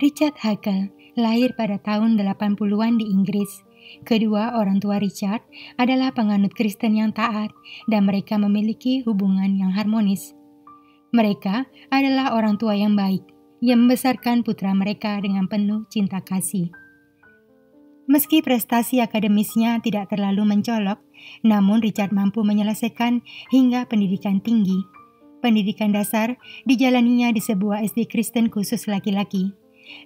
Richard Hagel lahir pada tahun 80-an di Inggris. Kedua orang tua Richard adalah penganut Kristen yang taat dan mereka memiliki hubungan yang harmonis. Mereka adalah orang tua yang baik, yang membesarkan putra mereka dengan penuh cinta kasih. Meski prestasi akademisnya tidak terlalu mencolok, namun Richard mampu menyelesaikan hingga pendidikan tinggi. Pendidikan dasar dijalaninya di sebuah SD Kristen khusus laki-laki.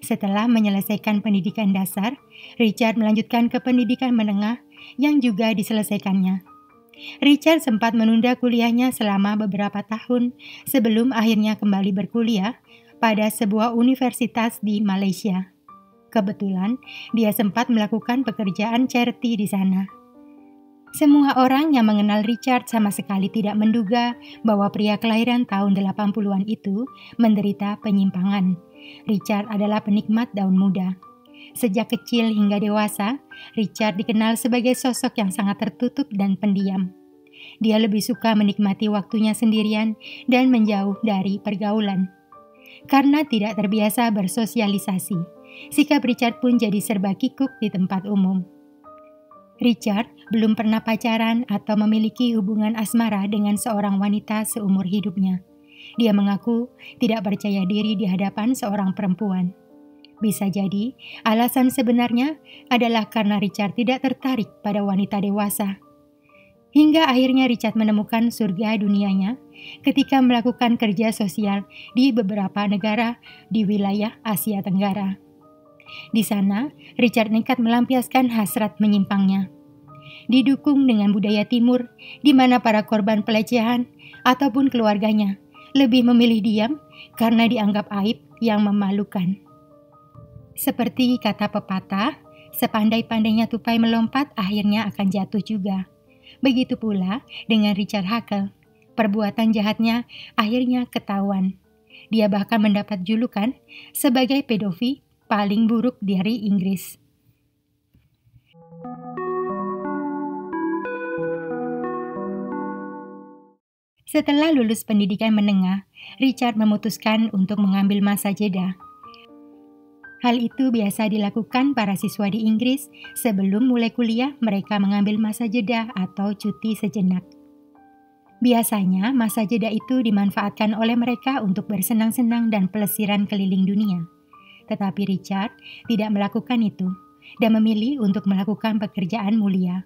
Setelah menyelesaikan pendidikan dasar, Richard melanjutkan ke pendidikan menengah yang juga diselesaikannya. Richard sempat menunda kuliahnya selama beberapa tahun sebelum akhirnya kembali berkuliah pada sebuah universitas di Malaysia. Kebetulan, dia sempat melakukan pekerjaan charity di sana. Semua orang yang mengenal Richard sama sekali tidak menduga bahwa pria kelahiran tahun 80-an itu menderita penyimpangan. Richard adalah penikmat daun muda. Sejak kecil hingga dewasa, Richard dikenal sebagai sosok yang sangat tertutup dan pendiam. Dia lebih suka menikmati waktunya sendirian dan menjauh dari pergaulan. Karena tidak terbiasa bersosialisasi, sikap Richard pun jadi serba kikuk di tempat umum. Richard belum pernah pacaran atau memiliki hubungan asmara dengan seorang wanita seumur hidupnya. Dia mengaku tidak percaya diri di hadapan seorang perempuan. Bisa jadi, alasan sebenarnya adalah karena Richard tidak tertarik pada wanita dewasa. Hingga akhirnya Richard menemukan surga dunianya ketika melakukan kerja sosial di beberapa negara di wilayah Asia Tenggara. Di sana, Richard nekat melampiaskan hasrat menyimpangnya. Didukung dengan budaya timur, di mana para korban pelecehan ataupun keluarganya lebih memilih diam karena dianggap aib yang memalukan. Seperti kata pepatah, sepandai-pandainya tupai melompat akhirnya akan jatuh juga. Begitu pula dengan Richard Hagel. Perbuatan jahatnya akhirnya ketahuan. Dia bahkan mendapat julukan sebagai pedofil paling buruk dari Inggris. Setelah lulus pendidikan menengah, Richard memutuskan untuk mengambil masa jeda. Hal itu biasa dilakukan para siswa di Inggris sebelum mulai kuliah. Mereka mengambil masa jeda atau cuti sejenak. Biasanya masa jeda itu dimanfaatkan oleh mereka untuk bersenang-senang dan pelesiran keliling dunia. Tetapi Richard tidak melakukan itu dan memilih untuk melakukan pekerjaan mulia.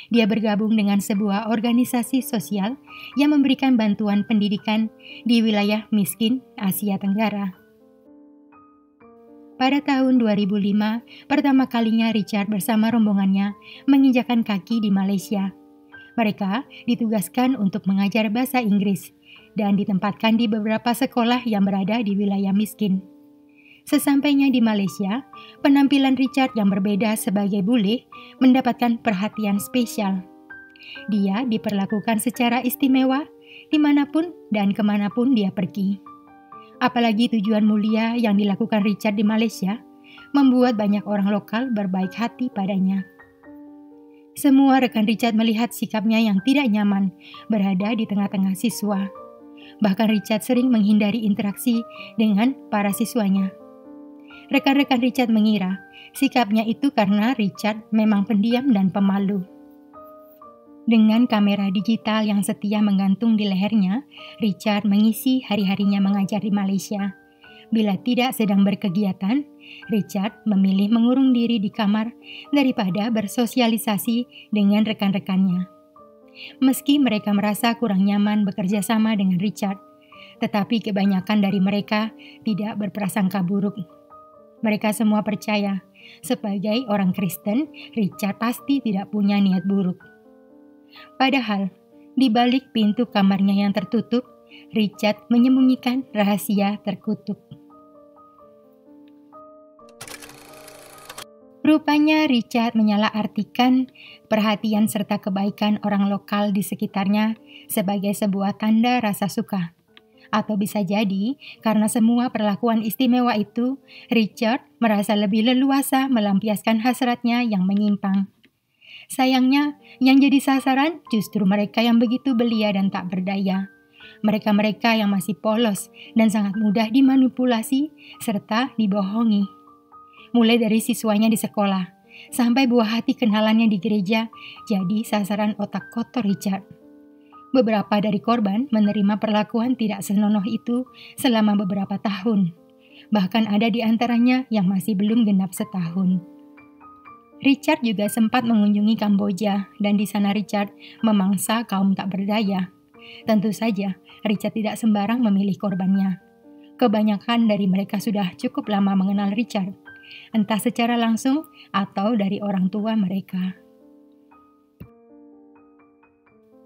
Dia bergabung dengan sebuah organisasi sosial yang memberikan bantuan pendidikan di wilayah miskin Asia Tenggara. Pada tahun 2005, pertama kalinya Richard bersama rombongannya menginjakan kaki di Malaysia. Mereka ditugaskan untuk mengajar bahasa Inggris dan ditempatkan di beberapa sekolah yang berada di wilayah miskin. Sesampainya di Malaysia, penampilan Richard yang berbeda sebagai bule mendapatkan perhatian spesial. Dia diperlakukan secara istimewa dimanapun dan kemanapun dia pergi. Apalagi tujuan mulia yang dilakukan Richard di Malaysia membuat banyak orang lokal berbaik hati padanya. Semua rekan Richard melihat sikapnya yang tidak nyaman berada di tengah-tengah siswa. Bahkan Richard sering menghindari interaksi dengan para siswanya. Rekan-rekan Richard mengira sikapnya itu karena Richard memang pendiam dan pemalu. Dengan kamera digital yang setia menggantung di lehernya, Richard mengisi hari-harinya mengajar di Malaysia. Bila tidak sedang berkegiatan, Richard memilih mengurung diri di kamar daripada bersosialisasi dengan rekan-rekannya. Meski mereka merasa kurang nyaman bekerja sama dengan Richard, tetapi kebanyakan dari mereka tidak berprasangka buruk. Mereka semua percaya, sebagai orang Kristen, Richard pasti tidak punya niat buruk. Padahal, di balik pintu kamarnya yang tertutup, Richard menyembunyikan rahasia terkutuk. Rupanya Richard menyalahartikan perhatian serta kebaikan orang lokal di sekitarnya sebagai sebuah tanda rasa suka. Atau bisa jadi, karena semua perlakuan istimewa itu, Richard merasa lebih leluasa melampiaskan hasratnya yang menyimpang. Sayangnya, yang jadi sasaran justru mereka yang begitu belia dan tak berdaya. Mereka-mereka yang masih polos dan sangat mudah dimanipulasi serta dibohongi. Mulai dari siswanya di sekolah, sampai buah hati kenalannya di gereja, jadi sasaran otak kotor Richard. Beberapa dari korban menerima perlakuan tidak senonoh itu selama beberapa tahun. Bahkan ada di antaranya yang masih belum genap setahun. Richard juga sempat mengunjungi Kamboja dan di sana Richard memangsa kaum tak berdaya. Tentu saja, Richard tidak sembarang memilih korbannya. Kebanyakan dari mereka sudah cukup lama mengenal Richard, entah secara langsung atau dari orang tua mereka.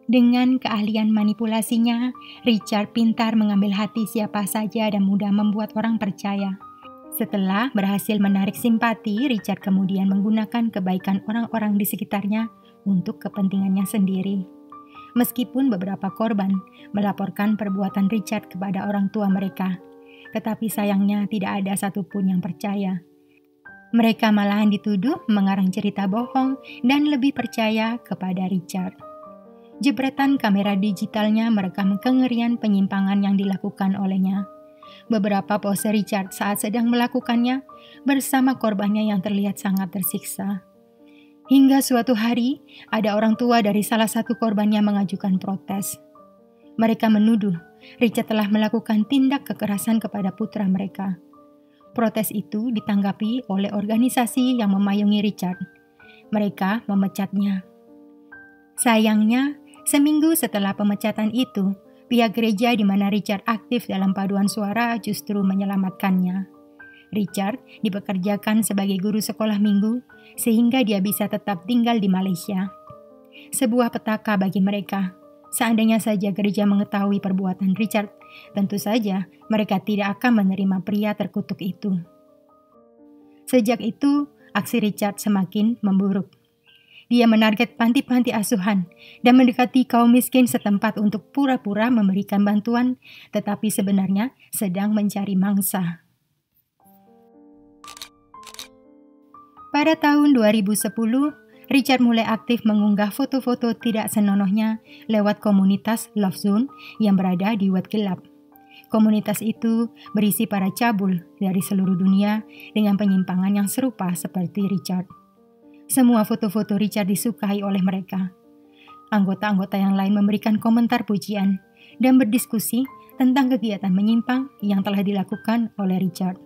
Dengan keahlian manipulasinya, Richard pintar mengambil hati siapa saja dan mudah membuat orang percaya. Setelah berhasil menarik simpati, Richard kemudian menggunakan kebaikan orang-orang di sekitarnya untuk kepentingannya sendiri. Meskipun beberapa korban melaporkan perbuatan Richard kepada orang tua mereka, tetapi sayangnya tidak ada satupun yang percaya. Mereka malahan dituduh mengarang cerita bohong dan lebih percaya kepada Richard. Jepretan kamera digitalnya merekam kengerian penyimpangan yang dilakukan olehnya. Beberapa pose Richard saat sedang melakukannya bersama korbannya yang terlihat sangat tersiksa. Hingga suatu hari, ada orang tua dari salah satu korbannya mengajukan protes. Mereka menuduh Richard telah melakukan tindak kekerasan kepada putra mereka. Protes itu ditanggapi oleh organisasi yang memayungi Richard. Mereka memecatnya. Sayangnya, seminggu setelah pemecatan itu, pihak gereja di mana Richard aktif dalam paduan suara justru menyelamatkannya. Richard dipekerjakan sebagai guru sekolah minggu sehingga dia bisa tetap tinggal di Malaysia. Sebuah petaka bagi mereka. Seandainya saja gereja mengetahui perbuatan Richard, tentu saja mereka tidak akan menerima pria terkutuk itu. Sejak itu, aksi Richard semakin memburuk. Dia menarget panti-panti asuhan dan mendekati kaum miskin setempat untuk pura-pura memberikan bantuan, tetapi sebenarnya sedang mencari mangsa. Pada tahun 2010, Richard mulai aktif mengunggah foto-foto tidak senonohnya lewat komunitas Love Zone yang berada di web gelap. Komunitas itu berisi para cabul dari seluruh dunia dengan penyimpangan yang serupa seperti Richard. Semua foto-foto Richard disukai oleh mereka. Anggota-anggota yang lain memberikan komentar pujian dan berdiskusi tentang kegiatan menyimpang yang telah dilakukan oleh Richard.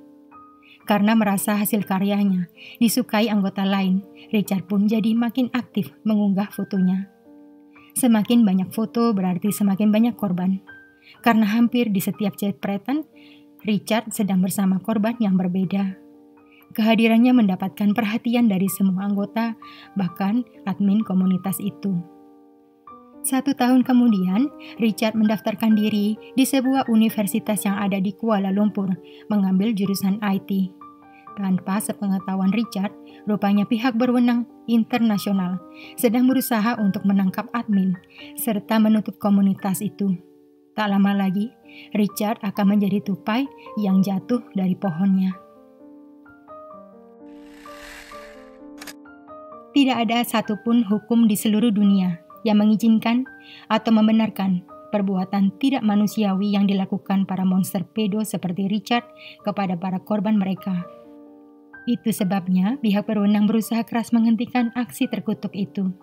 Karena merasa hasil karyanya disukai anggota lain, Richard pun jadi makin aktif mengunggah fotonya. Semakin banyak foto berarti semakin banyak korban. Karena hampir di setiap jepretan, Richard sedang bersama korban yang berbeda. Kehadirannya mendapatkan perhatian dari semua anggota, bahkan admin komunitas itu. 1 tahun kemudian, Richard mendaftarkan diri di sebuah universitas yang ada di Kuala Lumpur, mengambil jurusan IT. Tanpa sepengetahuan Richard, rupanya pihak berwenang internasional sedang berusaha untuk menangkap admin, serta menutup komunitas itu. Tak lama lagi, Richard akan menjadi tupai yang jatuh dari pohonnya. Tidak ada satupun hukum di seluruh dunia yang mengizinkan atau membenarkan perbuatan tidak manusiawi yang dilakukan para monster pedo seperti Richard kepada para korban mereka. Itu sebabnya pihak berwenang berusaha keras menghentikan aksi terkutuk itu.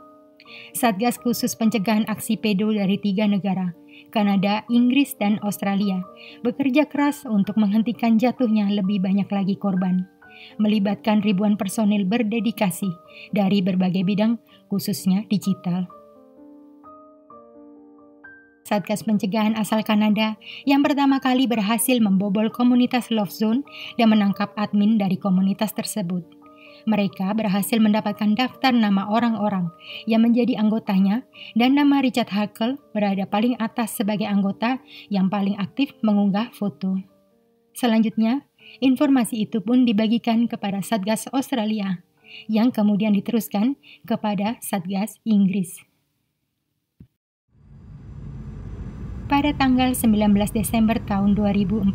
Satgas khusus pencegahan aksi pedo dari 3 negara, Kanada, Inggris, dan Australia, bekerja keras untuk menghentikan jatuhnya lebih banyak lagi korban. Melibatkan ribuan personil berdedikasi dari berbagai bidang, khususnya digital. Satgas pencegahan asal Kanada yang pertama kali berhasil membobol komunitas Love Zone dan menangkap admin dari komunitas tersebut. Mereka berhasil mendapatkan daftar nama orang-orang yang menjadi anggotanya dan nama Richard Hackle berada paling atas sebagai anggota yang paling aktif mengunggah foto. Selanjutnya, informasi itu pun dibagikan kepada Satgas Australia, yang kemudian diteruskan kepada Satgas Inggris. Pada tanggal 19 Desember tahun 2014,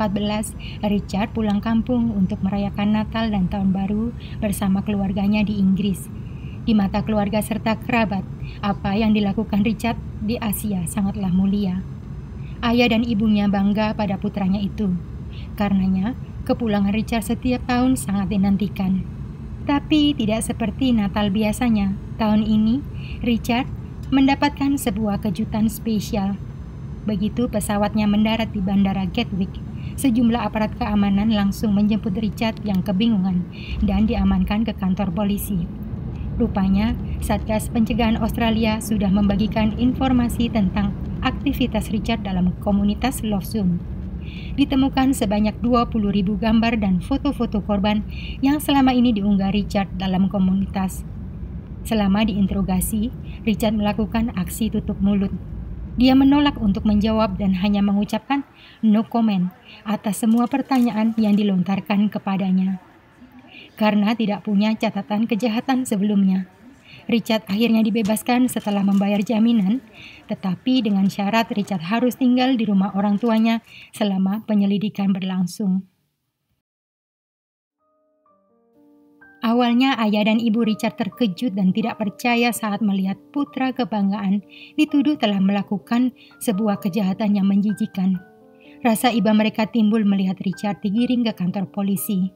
Richard pulang kampung untuk merayakan Natal dan Tahun Baru bersama keluarganya di Inggris. Di mata keluarga serta kerabat, apa yang dilakukan Richard di Asia sangatlah mulia. Ayah dan ibunya bangga pada putranya itu. Karenanya, kepulangan Richard setiap tahun sangat dinantikan. Tapi tidak seperti Natal biasanya. Tahun ini, Richard mendapatkan sebuah kejutan spesial. Begitu pesawatnya mendarat di Bandara Gatwick, sejumlah aparat keamanan langsung menjemput Richard yang kebingungan dan diamankan ke kantor polisi. Rupanya, Satgas Pencegahan Australia sudah membagikan informasi tentang aktivitas Richard dalam komunitas Love Zone. Ditemukan sebanyak 20.000 gambar dan foto-foto korban yang selama ini diunggah Richard dalam komunitas. Selama diinterogasi, Richard melakukan aksi tutup mulut. Dia menolak untuk menjawab dan hanya mengucapkan no comment atas semua pertanyaan yang dilontarkan kepadanya. Karena tidak punya catatan kejahatan sebelumnya, Richard akhirnya dibebaskan setelah membayar jaminan, tetapi dengan syarat Richard harus tinggal di rumah orang tuanya selama penyelidikan berlangsung. Awalnya ayah dan ibu Richard terkejut dan tidak percaya saat melihat putra kebanggaan dituduh telah melakukan sebuah kejahatan yang menjijikan. Rasa iba mereka timbul melihat Richard digiring ke kantor polisi.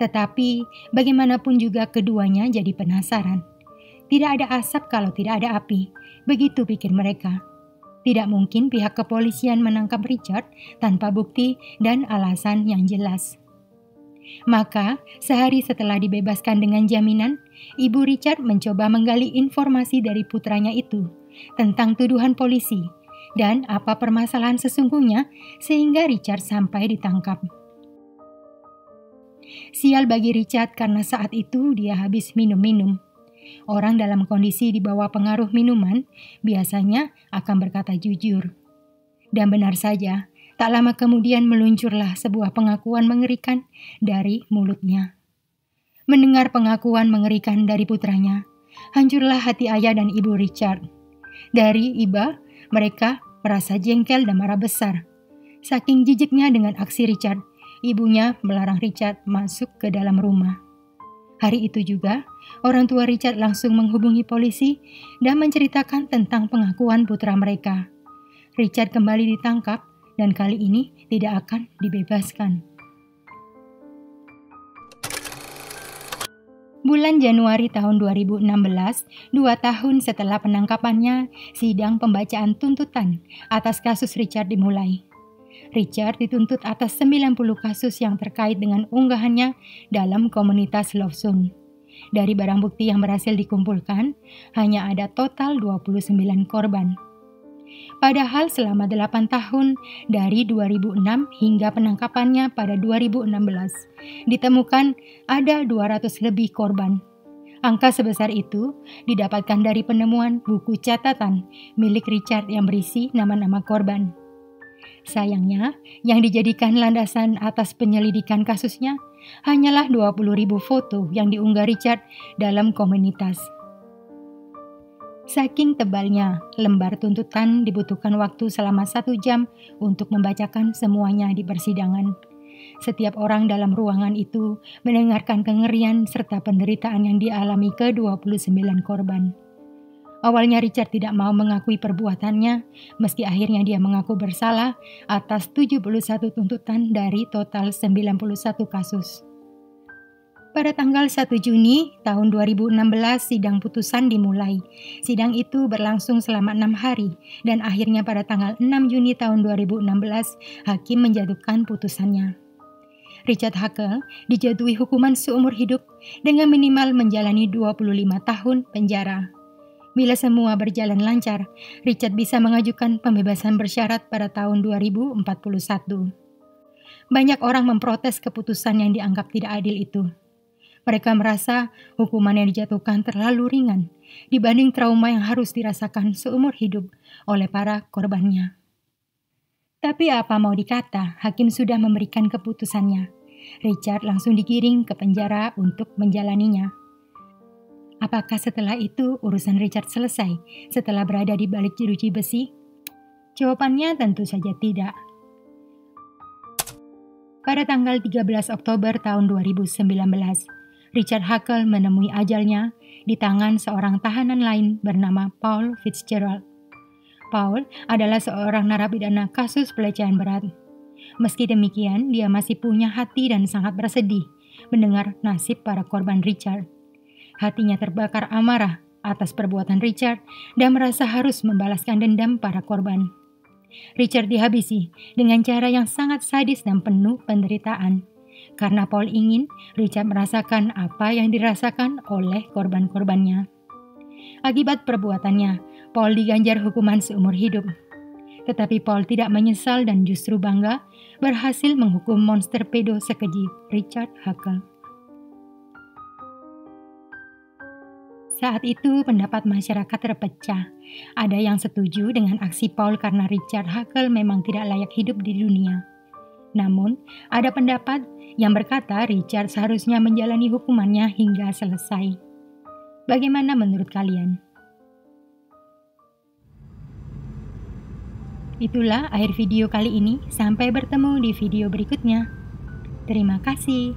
Tetapi bagaimanapun juga keduanya jadi penasaran. Tidak ada asap kalau tidak ada api, begitu pikir mereka. Tidak mungkin pihak kepolisian menangkap Richard tanpa bukti dan alasan yang jelas. Maka, sehari setelah dibebaskan dengan jaminan, ibu Richard mencoba menggali informasi dari putranya itu tentang tuduhan polisi dan apa permasalahan sesungguhnya sehingga Richard sampai ditangkap. Sial bagi Richard karena saat itu dia habis minum-minum. Orang dalam kondisi di bawah pengaruh minuman biasanya akan berkata jujur. Dan benar saja, tak lama kemudian meluncurlah sebuah pengakuan mengerikan dari mulutnya. Mendengar pengakuan mengerikan dari putranya, hancurlah hati ayah dan ibu Richard. Dari iba, mereka merasa jengkel dan marah besar. Saking jijiknya dengan aksi Richard, ibunya melarang Richard masuk ke dalam rumah. Hari itu juga, orang tua Richard langsung menghubungi polisi dan menceritakan tentang pengakuan putra mereka. Richard kembali ditangkap dan kali ini tidak akan dibebaskan. Bulan Januari tahun 2016, 2 tahun setelah penangkapannya, sidang pembacaan tuntutan atas kasus Richard dimulai. Richard dituntut atas 90 kasus yang terkait dengan unggahannya dalam komunitas Love Zone. Dari barang bukti yang berhasil dikumpulkan, hanya ada total 29 korban. Padahal selama 8 tahun dari 2006 hingga penangkapannya pada 2016, ditemukan ada 200 lebih korban. Angka sebesar itu didapatkan dari penemuan buku catatan milik Richard yang berisi nama-nama korban. Sayangnya, yang dijadikan landasan atas penyelidikan kasusnya hanyalah 20.000 foto yang diunggah Richard dalam komunitas. Saking tebalnya, lembar tuntutan dibutuhkan waktu selama 1 jam untuk membacakan semuanya di persidangan. Setiap orang dalam ruangan itu mendengarkan kengerian serta penderitaan yang dialami ke-29 korban. Awalnya Richard tidak mau mengakui perbuatannya, meski akhirnya dia mengaku bersalah atas 71 tuntutan dari total 91 kasus. Pada tanggal 1 Juni tahun 2016, sidang putusan dimulai. Sidang itu berlangsung selama 6 hari dan akhirnya pada tanggal 6 Juni tahun 2016, hakim menjatuhkan putusannya. Richard Hackle dijatuhi hukuman seumur hidup dengan minimal menjalani 25 tahun penjara. Bila semua berjalan lancar, Richard bisa mengajukan pembebasan bersyarat pada tahun 2041. Banyak orang memprotes keputusan yang dianggap tidak adil itu. Mereka merasa hukuman yang dijatuhkan terlalu ringan dibanding trauma yang harus dirasakan seumur hidup oleh para korbannya. Tapi apa mau dikata, hakim sudah memberikan keputusannya. Richard langsung digiring ke penjara untuk menjalaninya. Apakah setelah itu urusan Richard selesai setelah berada di balik jeruji besi? Jawabannya tentu saja tidak. Pada tanggal 13 Oktober tahun 2019, Richard Hackle menemui ajalnya di tangan seorang tahanan lain bernama Paul Fitzgerald. Paul adalah seorang narapidana kasus pelecehan berat. Meski demikian, dia masih punya hati dan sangat bersedih mendengar nasib para korban Richard. Hatinya terbakar amarah atas perbuatan Richard dan merasa harus membalaskan dendam para korban. Richard dihabisi dengan cara yang sangat sadis dan penuh penderitaan, karena Paul ingin Richard merasakan apa yang dirasakan oleh korban-korbannya. Akibat perbuatannya, Paul diganjar hukuman seumur hidup. Tetapi Paul tidak menyesal dan justru bangga berhasil menghukum monster pedo sekeji Richard Hackle. Saat itu pendapat masyarakat terpecah. Ada yang setuju dengan aksi Paul karena Richard Hackle memang tidak layak hidup di dunia. Namun, ada pendapat yang berkata Richard seharusnya menjalani hukumannya hingga selesai. Bagaimana menurut kalian? Itulah akhir video kali ini. Sampai bertemu di video berikutnya. Terima kasih.